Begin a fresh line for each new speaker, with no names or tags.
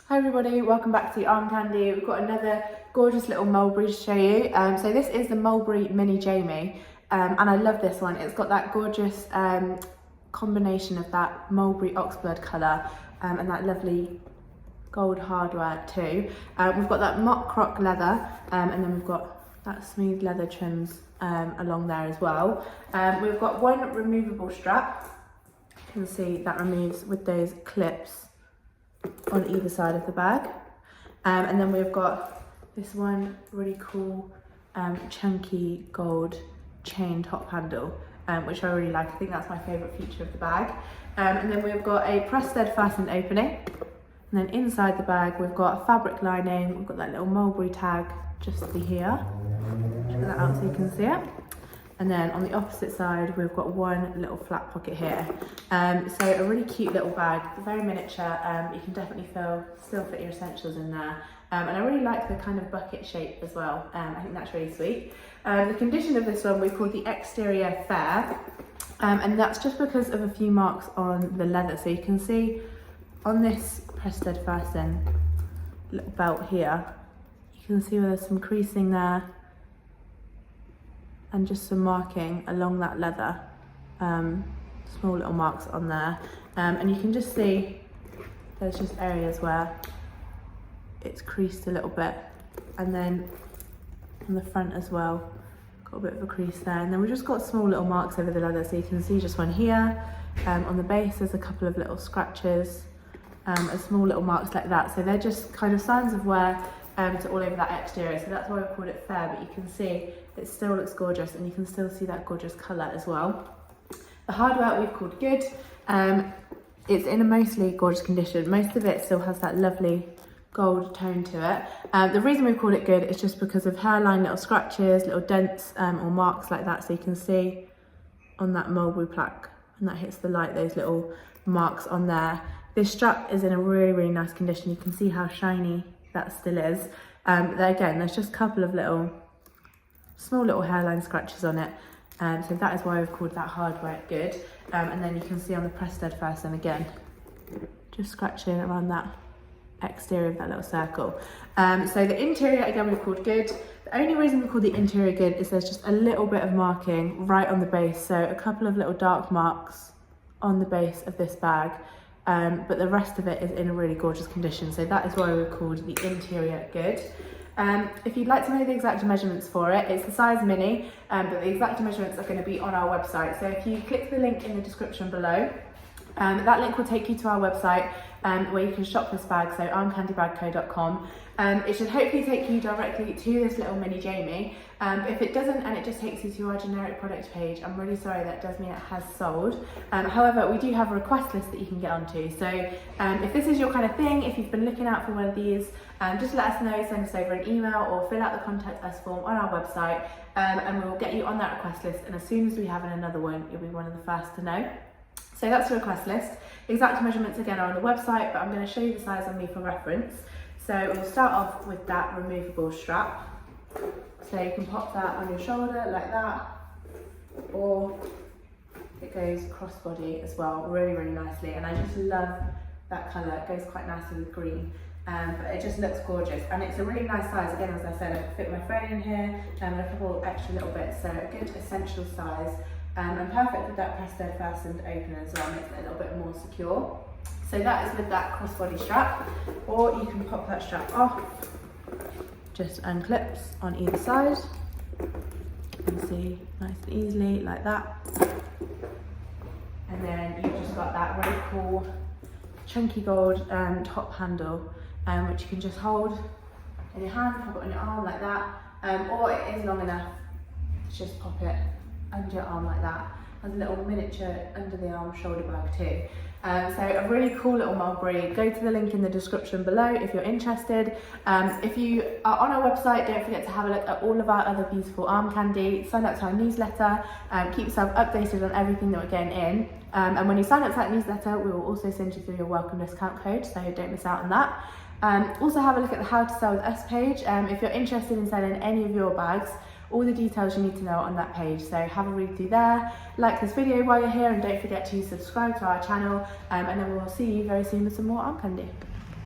Hi everybody, welcome back to Armcandy. We've got another gorgeous little mulberry to show you. So this is the Mulberry Mini Jamie, and I love this one. It's got that gorgeous combination of that mulberry oxblood colour and that lovely gold hardware too. We've got that mock croc leather and then we've got that smooth leather trims along there as well. We've got one removable strap. You can see that removes with those clips on either side of the bag, and then we've got this one really cool chunky gold chain top handle, which I really like. I think that's my favourite feature of the bag. And then we've got a press fastened opening, and then inside the bag we've got a fabric lining. We've got that little mulberry tag just here. Check that out so you can see it. And then on the opposite side, we've got one little flat pocket here. So a really cute little bag, very miniature. You can definitely still fit your essentials in there. And I really like the kind of bucket shape as well. I think that's really sweet. The condition of this one, we call the exterior fair. And that's just because of a few marks on the leather. So you can see on this press fasten little belt here, you can see where there's some creasing there, and just some marking along that leather, small little marks on there, and you can just see there's just areas where it's creased a little bit, and then on the front as well, got a bit of a crease there, and then we've just got small little marks over the leather, so you can see just one here. On the base there's a couple of little scratches, and small little marks like that, so they're just kind of signs of wear to all over that exterior, so that's why we called it fair. But you can see it still looks gorgeous, and you can still see that gorgeous colour as well. The hardware we've called good. It's in a mostly gorgeous condition. Most of it still has that lovely gold tone to it. The reason we've called it good is just because of hairline little scratches, little dents or marks like that, so you can see on that mulberry plaque, and that hits the light, those little marks on there. This strap is in a really nice condition. You can see how shiny that still is. There again, there's just a couple of small little hairline scratches on it, so that is why we've called that hardware good. And then you can see on the press fasten again, just scratching around that exterior of that little circle. So the interior again we've called good. The only reason we call the interior good is there's just a little bit of marking right on the base, so a couple of little dark marks on the base of this bag. But the rest of it is in a really gorgeous condition, so that is why we're called the interior good. If you'd like to know the exact measurements for it, it's the size mini, but the exact measurements are going to be on our website. So if you click the link in the description below, that link will take you to our website where you can shop this bag, so armcandybagco.com. It should hopefully take you directly to this little mini Jamie. If it doesn't and it just takes you to our generic product page, I'm really sorry, that does mean it has sold. However, we do have a request list that you can get onto. So if this is your kind of thing, if you've been looking out for one of these, just let us know, send us over an email or fill out the contact us form on our website, and we'll get you on that request list, and as soon as we have another one, you'll be one of the first to know. So that's the request list. Exact measurements again are on the website, but I'm going to show you the size on me for reference. So we'll start off with that removable strap. So you can pop that on your shoulder like that, or it goes crossbody as well, really nicely. And I just love that colour, it goes quite nicely with green. But it just looks gorgeous, and it's a really nice size. Again, as I said, I can fit my phone in here and a couple extra little bits, so a good essential size. And perfect with that press fastened opener as well, makes it a little bit more secure. So that is with that crossbody strap, or you can pop that strap off, just unclips on either side. You can see nice and easily like that. And then you've just got that really cool chunky gold top handle, which you can just hold in your hand, pop it on your arm like that, or it is long enough to just pop it under your arm like that. Has a little miniature under the arm shoulder bag too. So a really cool little mulberry. Go to the link in the description below if you're interested. If you are on our website, don't forget to have a look at all of our other beautiful arm candy. Sign up to our newsletter, keep yourself updated on everything that we're getting in. And when you sign up to that newsletter, we will also send you through your welcome discount code, so don't miss out on that. Also have a look at the How to Sell With Us page. If you're interested in selling any of your bags, all the details you need to know on that page, so have a read through there. Like this video while you're here, and don't forget to subscribe to our channel, and then we'll see you very soon with some more arm candy.